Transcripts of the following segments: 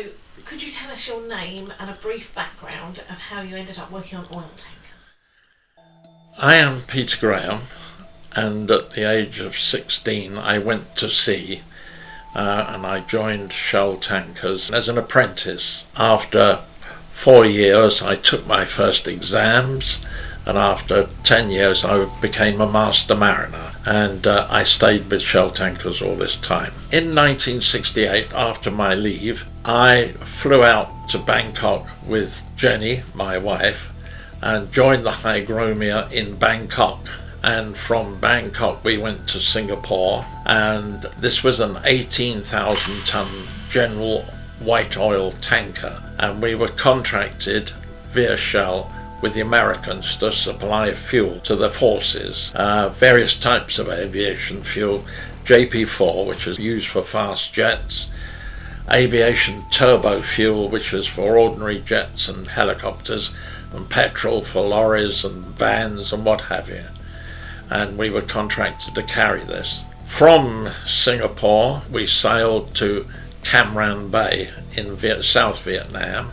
So, could you tell us your name and a brief background of how you ended up working on oil tankers? I am Peter Graham, and at the age of 16 I went to sea and I joined Shell Tankers as an apprentice. After 4 years I took my first exams, and after 10 years I became a master mariner, and I stayed with Shell Tankers all this time. In 1968, after my leave, I flew out to Bangkok with Jenny, my wife, and joined the Hygromia in Bangkok. And from Bangkok we went to Singapore, and this was an 18,000 ton general white oil tanker, and we were contracted via Shell with the Americans to supply fuel to the forces, various types of aviation fuel, JP4, which is used for fast jets, aviation turbo fuel, which was for ordinary jets and helicopters, and petrol for lorries and vans and what have you. And we were contracted to carry this. From Singapore we sailed to Cam Ranh Bay in South Vietnam,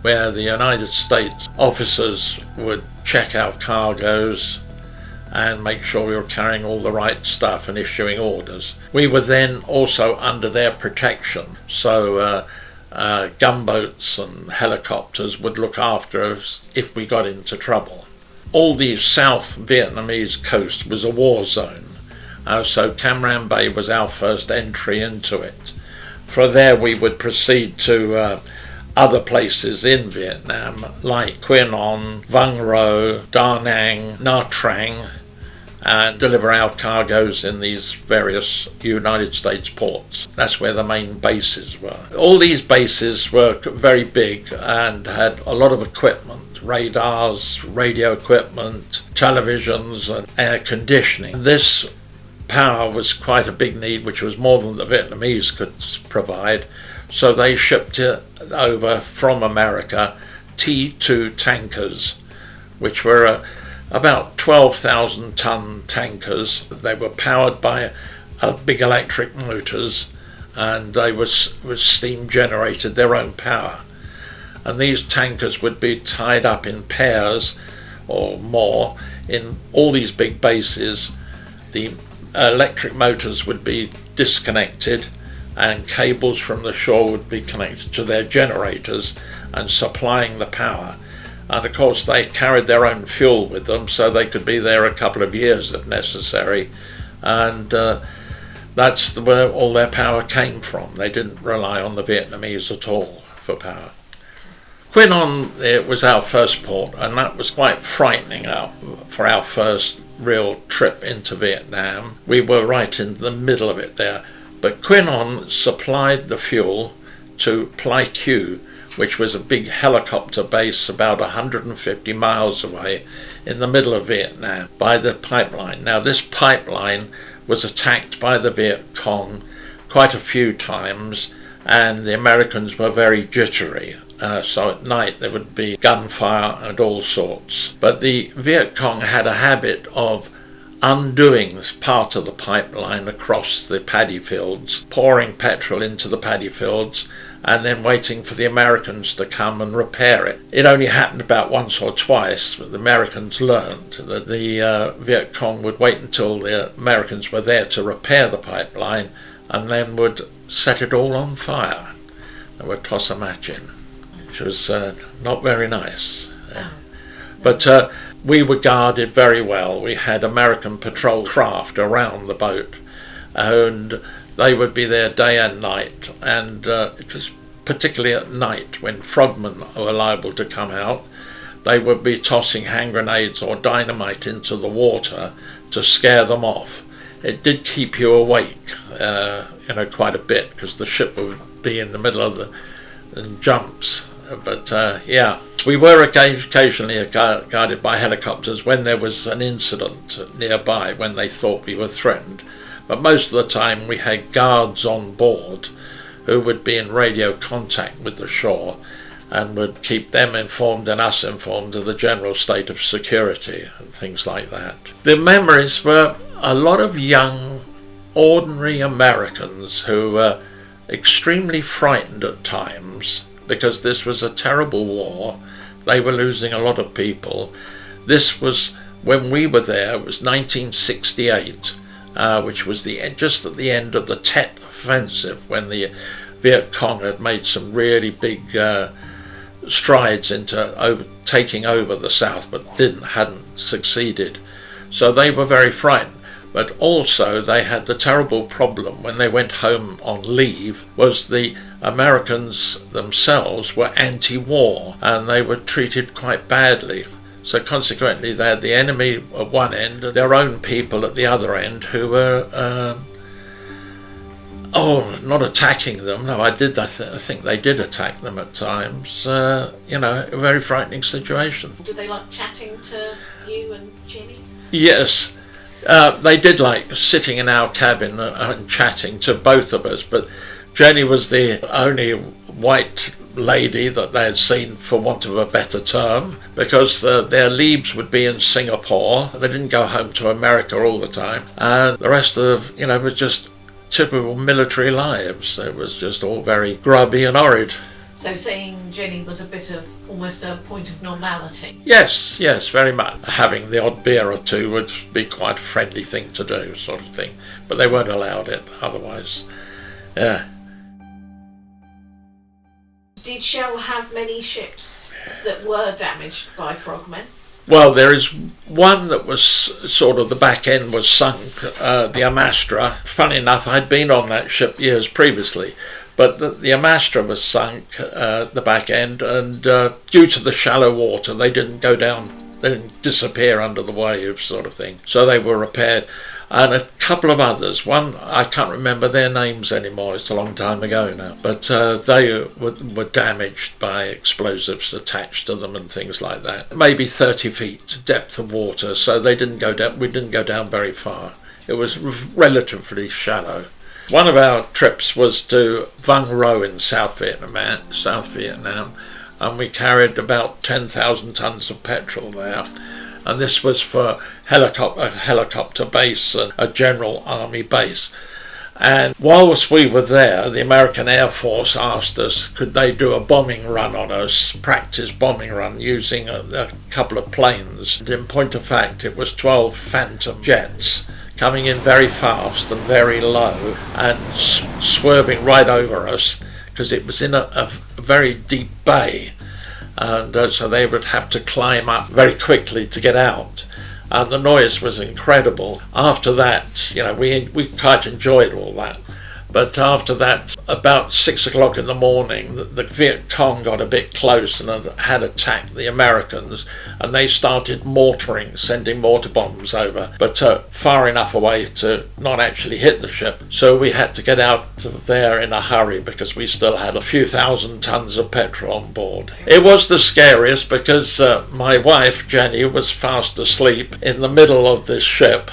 where the United States officers would check our cargoes and make sure we were carrying all the right stuff and issuing orders. We were then also under their protection, so gunboats and helicopters would look after us if we got into trouble. All the South Vietnamese coast was a war zone, so Cam Ranh Bay was our first entry into it. From there we would proceed to other places in Vietnam like Quy Nhon, Vung Ro, Da Nang, Nha Trang, and deliver our cargoes in these various United States ports. That's where the main bases were. All these bases were very big and had a lot of equipment, radars, radio equipment, televisions and air conditioning. This power was quite a big need, which was more than the Vietnamese could provide, so they shipped it over from America T2 tankers, which were about 12,000 ton tankers. They were powered by big electric motors, and they was steam generated, their own power. And these tankers would be tied up in pairs or more in all these big bases. The electric motors would be disconnected and cables from the shore would be connected to their generators and supplying the power. And of course they carried their own fuel with them, so they could be there a couple of years if necessary, and that's where all their power came from. They didn't rely on the Vietnamese at all for power. Quy Nhon, it was our first port, and that was quite frightening for our first real trip into Vietnam. We were right in the middle of it there, but Quy Nhon supplied the fuel to Pleiku, which was a big helicopter base about 150 miles away in the middle of Vietnam, by the pipeline. Now this pipeline was attacked by the Viet Cong quite a few times, and the Americans were very jittery. So at night there would be gunfire and all sorts. But the Viet Cong had a habit of undoing part of the pipeline across the paddy fields, pouring petrol into the paddy fields, and then waiting for the Americans to come and repair it. It only happened about once or twice, but the Americans learned that the Viet Cong would wait until the Americans were there to repair the pipeline and then would set it all on fire. They would toss a match in, which was not very nice. But we were guarded very well. We had American patrol craft around the boat, and they would be there day and night, and it was particularly at night when frogmen were liable to come out. They would be tossing hand grenades or dynamite into the water to scare them off. It did keep you awake, quite a bit, because the ship would be in the middle of the jumps. But we were occasionally guarded by helicopters when there was an incident nearby, when they thought we were threatened. But most of the time we had guards on board who would be in radio contact with the shore and would keep them informed and us informed of the general state of security and things like that. The memories were a lot of young, ordinary Americans who extremely frightened at times because this was a terrible war. They were losing a lot of people. This was, when we were there, it was 1968, which was just at the end of the Tet Offensive, when the Viet Cong had made some really big strides into taking over the South, but hadn't succeeded. So they were very frightened. But also they had the terrible problem when they went home on leave was the Americans themselves were anti-war and they were treated quite badly. So consequently they had the enemy at one end and their own people at the other end who were not attacking them. No, I think they did attack them at times. A very frightening situation. Did they like chatting to you and Jenny? Yes. They did like sitting in our cabin and chatting to both of us, but Jenny was the only white lady that they had seen, for want of a better term, because their leaves would be in Singapore. They didn't go home to America all the time, and the rest of was just typical military lives. It was just all very grubby and horrid. So seeing Jenny was a bit of almost a point of normality. Yes, very much. Having the odd beer or two would be quite a friendly thing to do, sort of thing. But they weren't allowed it otherwise. Yeah. Did Shell have many ships that were damaged by frogmen? Well, there is one that was sort of, the back end was sunk, the Amastra. Funny enough, I'd been on that ship years previously. But the Amastra was sunk, the back end, and due to the shallow water, they didn't go down, they didn't disappear under the waves, sort of thing. So they were repaired. And a couple of others, one, I can't remember their names anymore, it's a long time ago now, but they were damaged by explosives attached to them and things like that. Maybe 30 feet depth of water, so we didn't go down very far. It was relatively shallow. One of our trips was to Vung Ro in South Vietnam, and we carried about 10,000 tons of petrol there. And this was for a helicopter base, a general army base. And whilst we were there, the American Air Force asked us, could they do a bombing run on us, practice bombing run, using a couple of planes. And in point of fact, it was 12 Phantom jets, coming in very fast and very low and swerving right over us because it was in a very deep bay, and so they would have to climb up very quickly to get out, and the noise was incredible. After that, we quite enjoyed all that, but after that, about 6 o'clock in the morning, the Viet Cong got a bit close and had attacked the Americans, and they started sending mortar bombs over, but far enough away to not actually hit the ship. So we had to get out of there in a hurry because we still had a few thousand tons of petrol on board. It was the scariest because my wife, Jenny, was fast asleep in the middle of this ship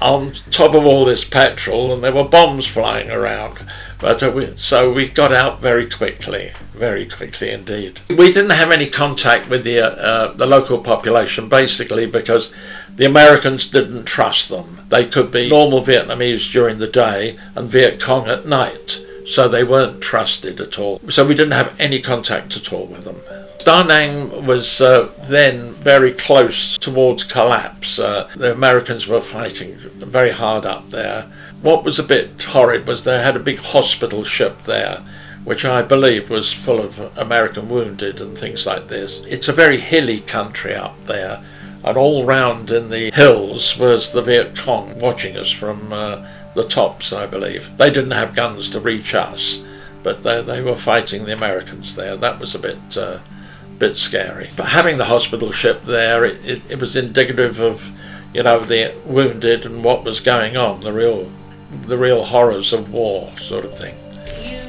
on top of all this petrol, and there were bombs flying around. But so we got out very quickly indeed. We didn't have any contact with the local population, basically because the Americans didn't trust them. They could be normal Vietnamese during the day and Viet Cong at night, so they weren't trusted at all. So we didn't have any contact at all with them. Da Nang was then very close towards collapse. The Americans were fighting very hard up there. What was a bit horrid was they had a big hospital ship there, which I believe was full of American wounded and things like this. It's a very hilly country up there, and all round in the hills was the Viet Cong watching us from the tops, I believe. They didn't have guns to reach us, but they were fighting the Americans there. That was a bit scary. But having the hospital ship there, it was indicative of, the wounded and what was going on, the real horrors of war, sort of thing. You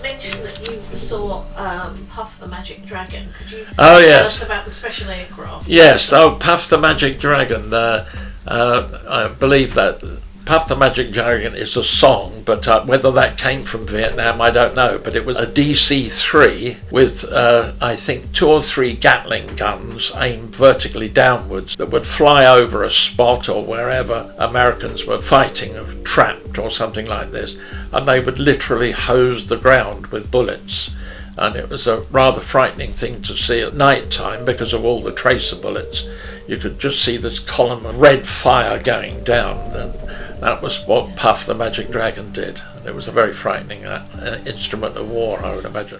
mentioned that you saw Puff the Magic Dragon. Could you tell us about the special aircraft? Yes, Puff the Magic Dragon. I believe that Puff the Magic Dragon is a song, but whether that came from Vietnam, I don't know. But it was a DC-3 with, I think, 2 or 3 Gatling guns aimed vertically downwards that would fly over a spot or wherever Americans were fighting or trapped or something like this, and they would literally hose the ground with bullets. And it was a rather frightening thing to see at night time because of all the tracer bullets. You could just see this column of red fire going down, and that was what Puff the Magic Dragon did. It was a very frightening instrument of war, I would imagine.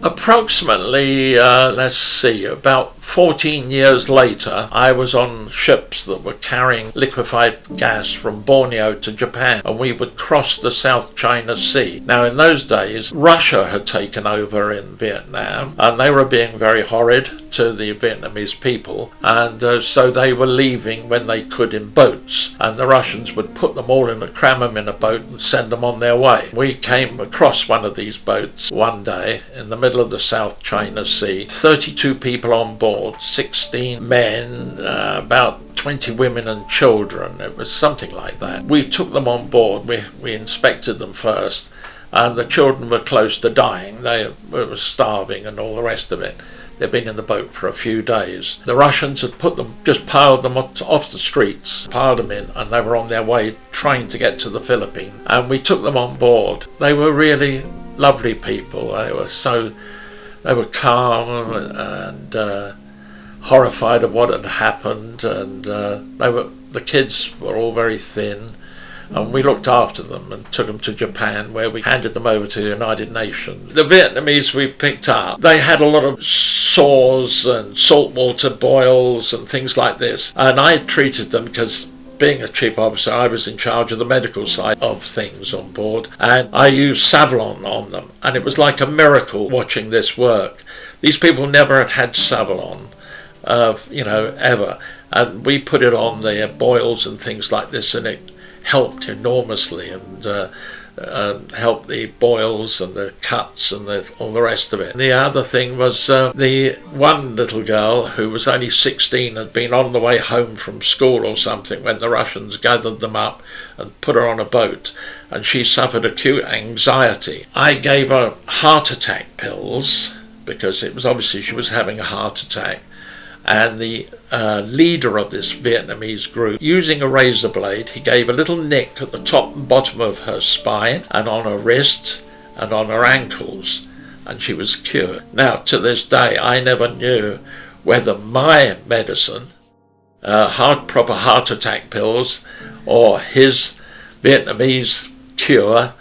Approximately, about 14 years later, I was on ships that were carrying liquefied gas from Borneo to Japan, and we would cross the South China Sea. Now, in those days, Russia had taken over in Vietnam, and they were being very horrid to the Vietnamese people, and so they were leaving when they could in boats, and the Russians would put them all in cram them in a boat and send them on their way. We came across one of these boats one day in the middle of the South China Sea, 32 people on board, 16 men, about 20 women and children. It was something like that. We took them on board, we inspected them first, and the children were close to dying. They were starving and all the rest of it. They'd been in the boat for a few days. The Russians had just piled them off the streets, piled them in, and they were on their way trying to get to the Philippines. And we took them on board. They were really lovely people. They were calm and horrified of what had happened, and the kids were all very thin. And we looked after them and took them to Japan, where we handed them over to the United Nations. The Vietnamese we picked up, they had a lot of sores and saltwater boils and things like this. And I treated them because, being a chief officer, I was in charge of the medical side of things on board. And I used Savlon on them. And it was like a miracle watching this work. These people never had Savlon, ever. And we put it on their boils and things like this, and it helped enormously, and helped the boils and the cuts and all the rest of it. And the other thing was the one little girl who was only 16 had been on the way home from school or something when the Russians gathered them up and put her on a boat, and she suffered acute anxiety. I gave her heart attack pills because it was obviously she was having a heart attack. And the leader of this Vietnamese group, using a razor blade, he gave a little nick at the top and bottom of her spine and on her wrist and on her ankles, and she was cured. Now, to this day, I never knew whether my medicine, proper heart attack pills, or his Vietnamese cure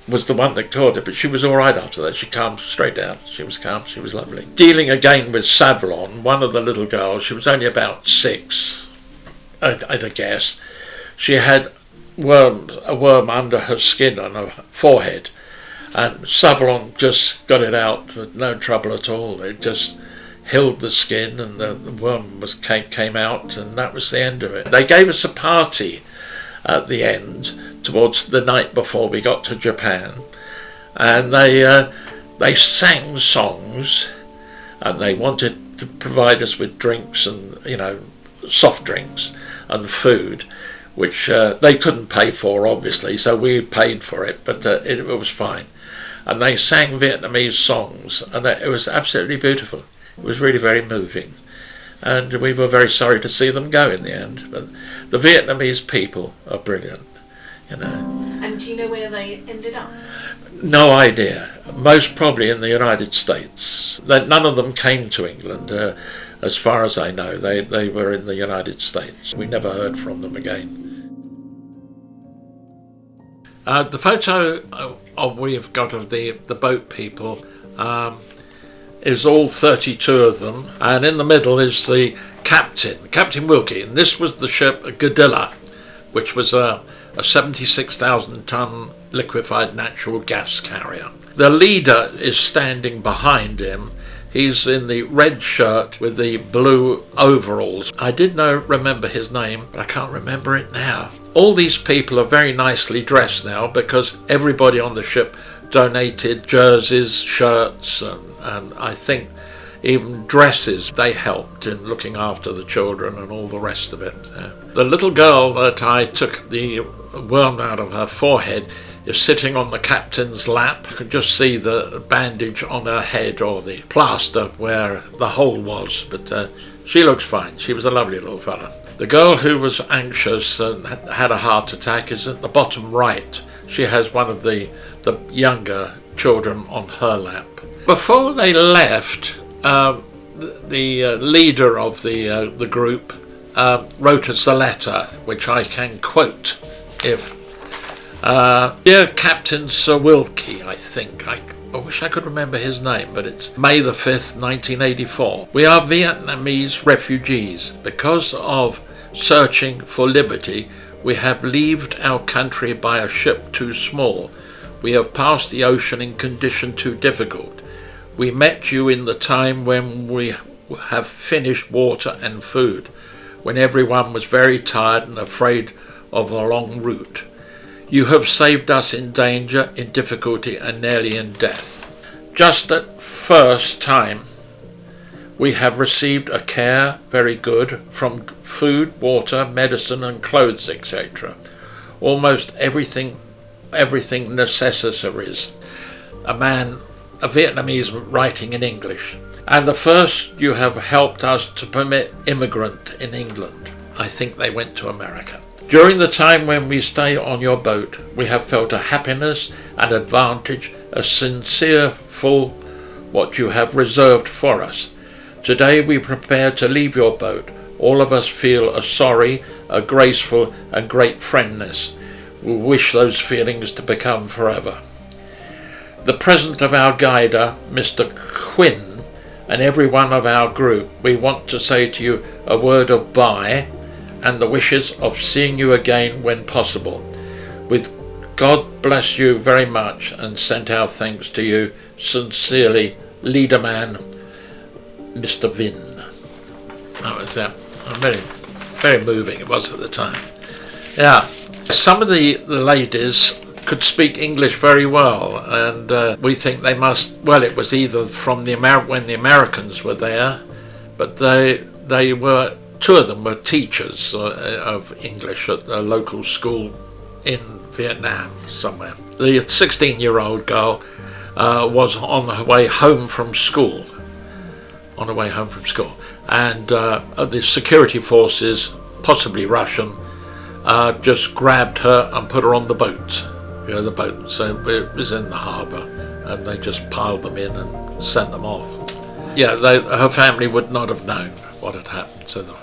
was the one that caught her, but she was all right after that. She calmed straight down. She was calm. She was lovely. Dealing again with Savlon, one of the little girls, she was only about 6, I'd guess. She had a worm under her skin on her forehead, and Savlon just got it out with no trouble at all. It just healed the skin, and the worm came out, and that was the end of it. They gave us a party at the end, towards the night before we got to Japan, and they sang songs, and they wanted to provide us with drinks and soft drinks and food, which they couldn't pay for, obviously, so we paid for it, but it was fine. And they sang Vietnamese songs, and it was absolutely beautiful. It was really very moving, and we were very sorry to see them go in the end. But the Vietnamese people are brilliant. And do you know where they ended up? No idea. Most probably in the United States. None of them came to England, as far as I know. They were in the United States. We never heard from them again. The photo we've got of the boat people is all 32 of them, and in the middle is the Captain Wilkie, and this was the ship Godilla, which was a 76,000 ton liquefied natural gas carrier. The leader is standing behind him. He's in the red shirt with the blue overalls. I did remember his name, but I can't remember it now. All these people are very nicely dressed now because everybody on the ship donated jerseys, shirts, and I think even dresses. They helped in looking after the children and all the rest of it. The little girl that I took the worm out of her forehead is sitting on the captain's lap. You can just see the bandage on her head, or the plaster where the hole was, but she looks fine. She was a lovely little fella. The girl who was anxious and had a heart attack is at the bottom right. She has one of the younger children on her lap. Before they left, the leader of the group wrote us a letter, which I can quote. Dear Captain Sir Wilkie, I think. I wish I could remember his name, but it's May the 5th, 1984. We are Vietnamese refugees. Because of searching for liberty, we have left our country by a ship too small. We have passed the ocean in condition too difficult. We met you in the time when we have finished water and food, when everyone was very tired and afraid of a long route. You have saved us in danger, in difficulty, and nearly in death. Just at first time, we have received a care very good, from food, water, medicine, and clothes, etc. Almost everything necessaries. A Vietnamese writing in English. And the first you have helped us to permit immigrant in England. I think they went to America. During the time when we stay on your boat, we have felt a happiness and advantage, a sincere full what you have reserved for us. Today we prepare to leave your boat. All of us feel a sorry, a graceful and great friendness. We wish those feelings to become forever. The present of our guider, Mr. Quinn, and every one of our group, we want to say to you a word of bye, and the wishes of seeing you again when possible. With God bless you very much, and sent our thanks to you. Sincerely, Leaderman, Mr. Vin. That was it. Very, very moving it was at the time. Yeah, some of the ladies could speak English very well, and we think they must. Well, it was either from when the Americans were there, but they were. Two of them were teachers of English at a local school in Vietnam somewhere. The 16-year-old girl was on her way home from school. And the security forces, possibly Russian, just grabbed her and put her on the boat. The boat. So it was in the harbour, and they just piled them in and sent them off. Yeah, her family would not have known what had happened to them.